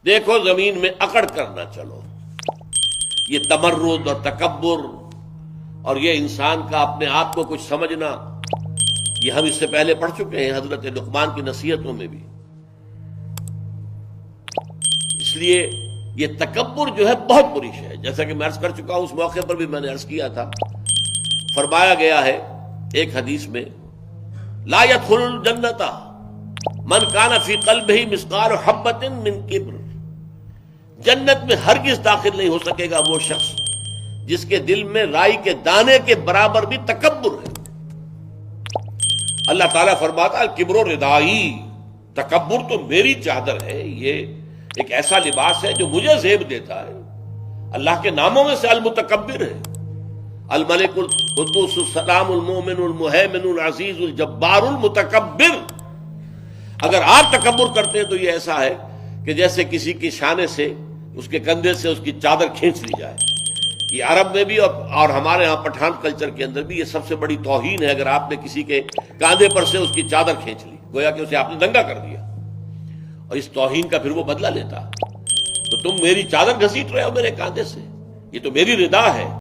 دیکھو زمین میں اکڑ کر نہ چلو. یہ تمرد اور تکبر اور یہ انسان کا اپنے آپ کو کچھ سمجھنا، یہ ہم اس سے پہلے پڑھ چکے ہیں حضرت لقمان کی نصیحتوں میں بھی. اس لیے یہ تکبر جو ہے بہت بری شے ہے. جیسا کہ میں عرض کر چکا ہوں، اس موقع پر بھی میں نے عرض کیا تھا، فرمایا گیا ہے ایک حدیث میں، لا يدخل الجنت من کان فی قلبہ مثقال حبۃ من کبر. جنت میں ہرگز داخل نہیں ہو سکے گا وہ شخص جس کے دل میں رائی کے دانے کے برابر بھی تکبر ہے. اللہ تعالیٰ فرماتا ہے الکبر ردائی، تکبر تو میری چادر ہے، یہ ایک ایسا لباس ہے جو مجھے زیب دیتا ہے. اللہ کے ناموں میں سے المتکبر ہے، الملک القدوس السلام المؤمن المہیمن العزیز الجبار المتکبر. اگر آپ تکبر کرتے ہیں تو یہ ایسا ہے کہ جیسے کسی کی شانے سے، اس کے کندھے سے اس کی چادر کھینچ لی جائے. یہ عرب میں بھی اور ہمارے ہاں پٹھان کلچر کے اندر بھی یہ سب سے بڑی توہین ہے اگر آپ نے کسی کے کاندھے پر سے اس کی چادر کھینچ لی، گویا کہ اسے آپ نے ننگا کر دیا، اور اس توہین کا پھر وہ بدلہ لیتا. تو تم میری چادر گھسیٹ رہے ہو میرے کاندھے سے، یہ تو میری ردا ہے.